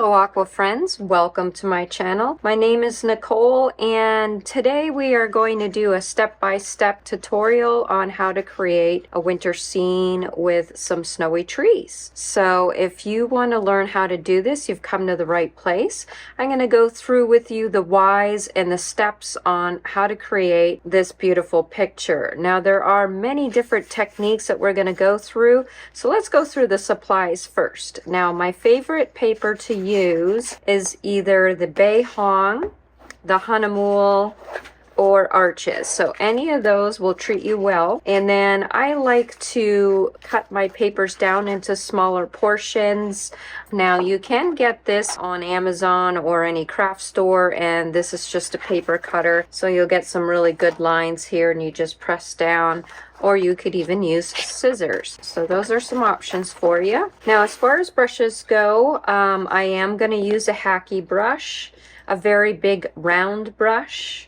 Hello Aqua friends, welcome to my channel. My name is Nicole and today we are going to do a step-by-step tutorial on how to create a winter scene with some snowy trees. So if you want to learn how to do this, you've come to the right place. I'm going to go through with you the whys and the steps on how to create this beautiful picture. Now there are many different techniques that we're going to go through, so let's go through the supplies first. Now my favorite paper to use is either the Bay Hong, the Hahnemuhl, or Arches. So any of those will treat you well. And then I like to cut my papers down into smaller portions. Now you can get this on Amazon or any craft store, and this is just a paper cutter. So you'll get some really good lines here and you just press down, or you could even use scissors. So those are some options for you. Now as far as brushes go, I am going to use a hacky brush, a very big round brush,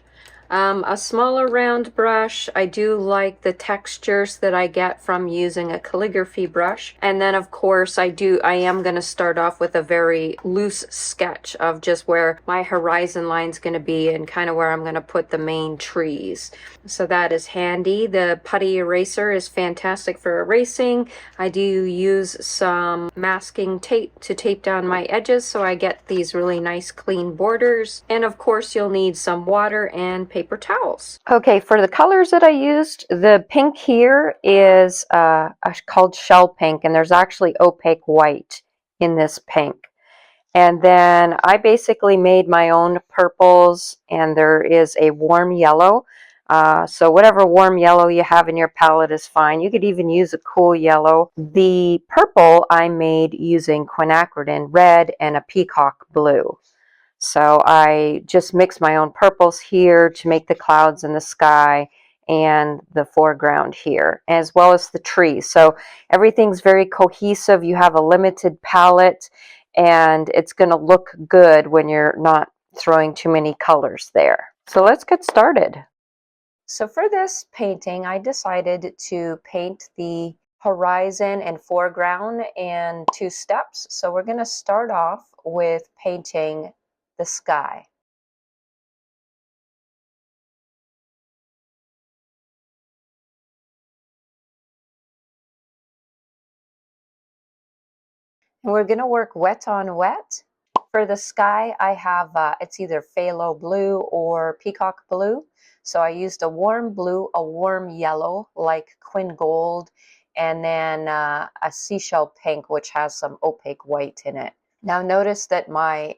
a smaller round brush. I do like the textures that I get from using a calligraphy brush. And then of course I am going to start off with a very loose sketch of just where my horizon line's going to be and kind of where I'm going to put the main trees. So that is handy. The putty eraser is fantastic for erasing. I do use some masking tape to tape down my edges so I get these really nice clean borders. And of course you'll need some water and paper towels. Okay, for the colors that I used, the pink here is called shell pink, and there's actually opaque white in this pink. And then I basically made my own purples, and there is a warm yellow. So whatever warm yellow you have in your palette is fine. You could even use a cool yellow. The purple I made using quinacridone red and a peacock blue. So I just mix my own purples here to make the clouds in the sky and the foreground here, as well as the trees. So everything's very cohesive. You have a limited palette, and it's going to look good when you're not throwing too many colors there. So let's get started. So for this painting, I decided to paint the horizon and foreground in 2 steps. So we're going to start off with painting the sky. And we're going to work wet on wet. For the sky, I have, it's either phthalo blue or peacock blue. So I used a warm blue, a warm yellow like quin gold, and then a seashell pink, which has some opaque white in it. Now notice that my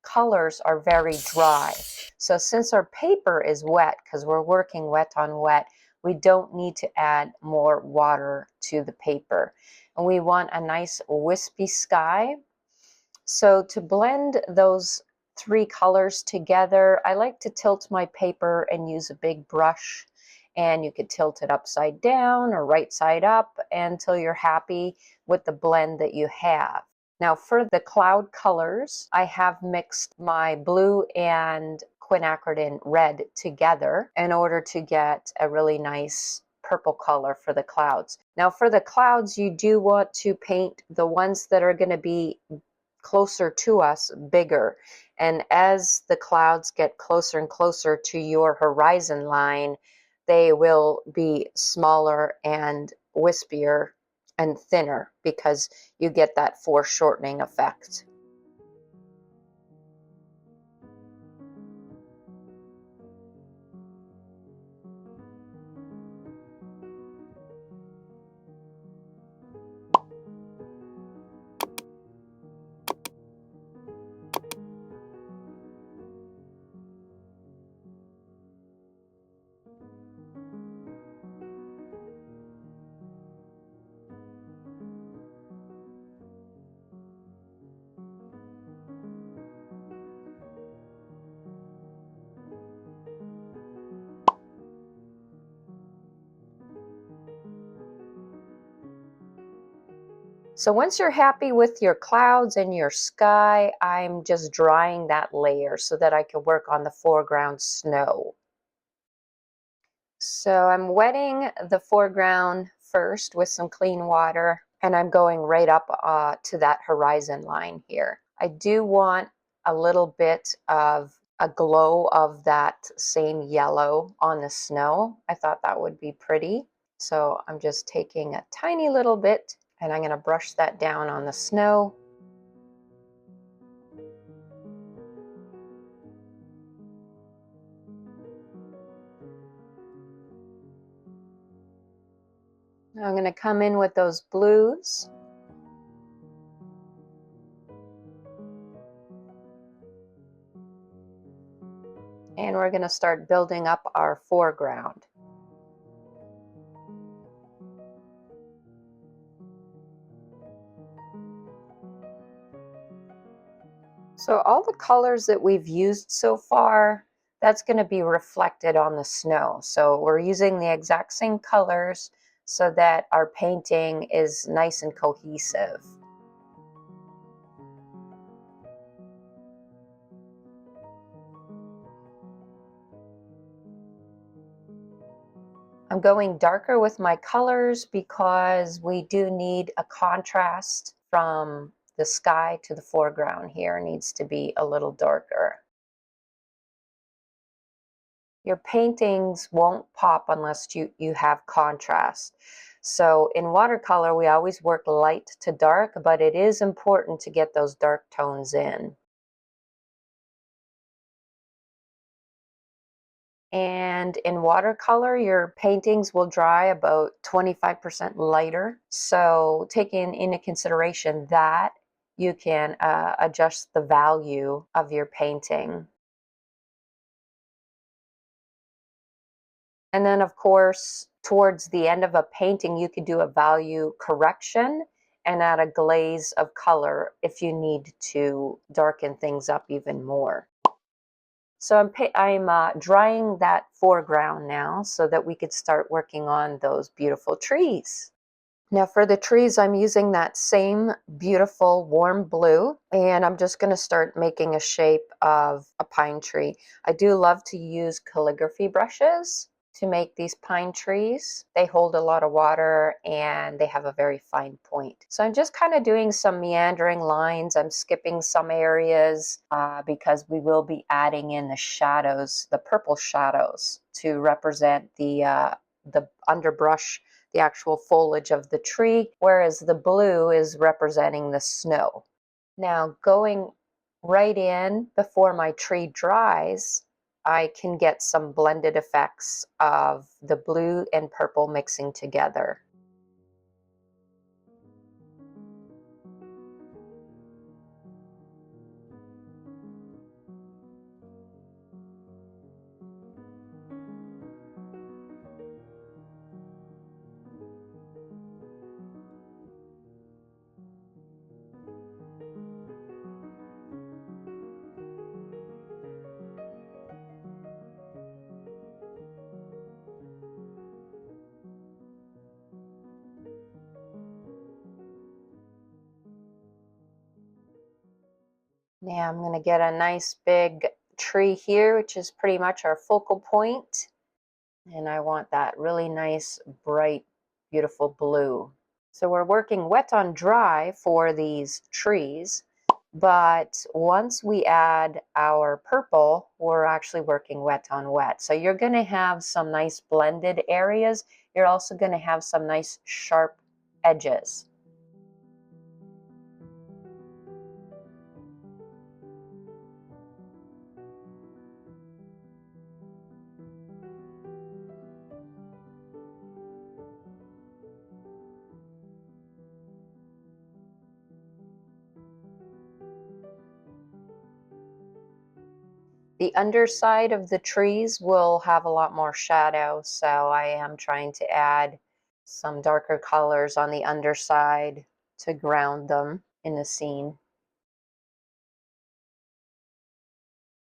colors are very dry. So since our paper is wet, because we're working wet on wet, we don't need to add more water to the paper. And we want a nice wispy sky. So to blend those 3 colors together, I like to tilt my paper and use a big brush. And you could tilt it upside down or right side up until you're happy with the blend that you have. Now for the cloud colors, I have mixed my blue and quinacridone red together in order to get a really nice purple color for the clouds. Now for the clouds, you do want to paint the ones that are going to be closer to us bigger. And as the clouds get closer and closer to your horizon line, they will be smaller and wispier and thinner because you get that foreshortening effect. So once you're happy with your clouds and your sky, I'm just drying that layer so that I can work on the foreground snow. So I'm wetting the foreground first with some clean water, and I'm going right up to that horizon line here. I do want a little bit of a glow of that same yellow on the snow. I thought that would be pretty. So I'm just taking a tiny little bit and I'm going to brush that down on the snow. Now I'm going to come in with those blues. And we're going to start building up our foreground. So all the colors that we've used so far, that's going to be reflected on the snow. So we're using the exact same colors so that our painting is nice and cohesive. I'm going darker with my colors because we do need a contrast from the sky to the foreground here. It needs to be a little darker. Your paintings won't pop unless you have contrast. So in watercolor, we always work light to dark, but it is important to get those dark tones in. And in watercolor, your paintings will dry about 25% lighter. So taking into consideration that, you can adjust the value of your painting. And then, of course, towards the end of a painting, you could do a value correction and add a glaze of color if you need to darken things up even more. So I'm drying that foreground now so that we could start working on those beautiful trees. Now for the trees, I'm using that same beautiful warm blue, and I'm just going to start making a shape of a pine tree. I do love to use calligraphy brushes to make these pine trees. They hold a lot of water and they have a very fine point. So I'm just kind of doing some meandering lines. I'm skipping some areas because we will be adding in the shadows, the purple shadows, to represent the underbrush, the actual foliage of the tree, whereas the blue is representing the snow. Now going right in before my tree dries, I can get some blended effects of the blue and purple mixing together. Now I'm going to get a nice big tree here, which is pretty much our focal point. And I want that really nice, bright, beautiful blue. So we're working wet on dry for these trees, but once we add our purple, we're actually working wet on wet. So you're going to have some nice blended areas. You're also going to have some nice sharp edges. The underside of the trees will have a lot more shadow, so I am trying to add some darker colors on the underside to ground them in the scene.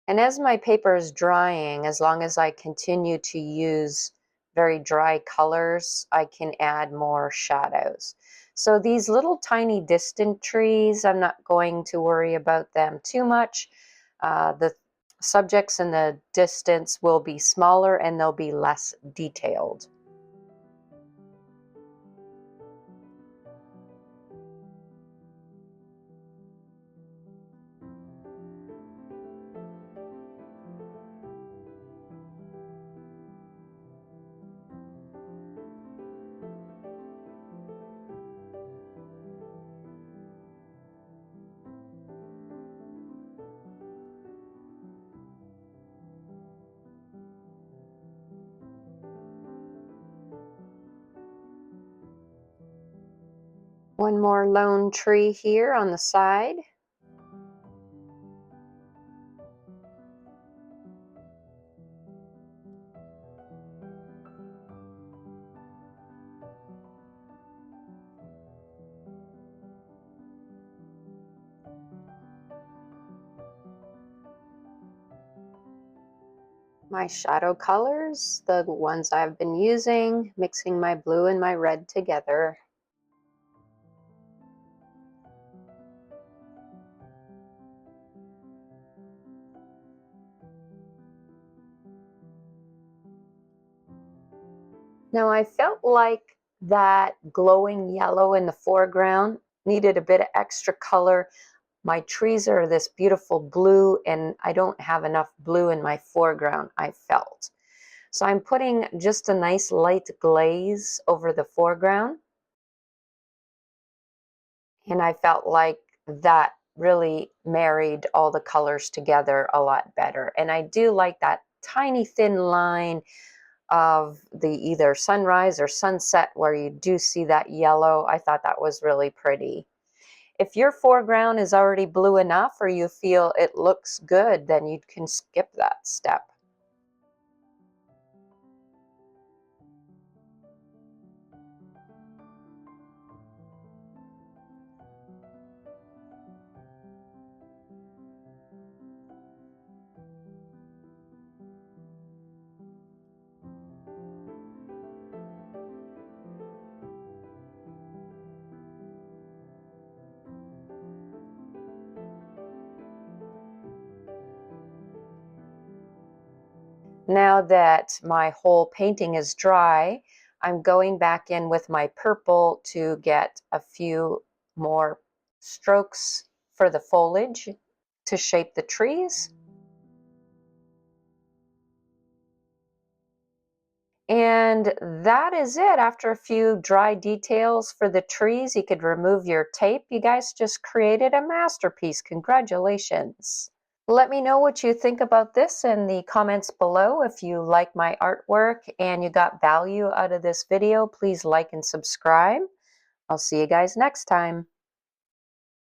And as my paper is drying, as long as I continue to use very dry colors, I can add more shadows. So these little tiny distant trees, I'm not going to worry about them too much. The subjects in the distance will be smaller and they'll be less detailed. One more lone tree here on the side. My shadow colors, the ones I've been using, mixing my blue and my red together. Now I felt like that glowing yellow in the foreground needed a bit of extra color. My trees are this beautiful blue and I don't have enough blue in my foreground, I felt. So I'm putting just a nice light glaze over the foreground. And I felt like that really married all the colors together a lot better. And I do like that tiny thin line of the either sunrise or sunset where you do see that yellow. I thought that was really pretty. If your foreground is already blue enough or you feel it looks good, then you can skip that step. Now that my whole painting is dry, I'm going back in with my purple to get a few more strokes for the foliage to shape the trees. And that is it. After a few dry details for the trees, you could remove your tape. You guys just created a masterpiece. Congratulations. Let me know what you think about this in the comments below. If you like my artwork and you got value out of this video, please like and subscribe. I'll see you guys next time.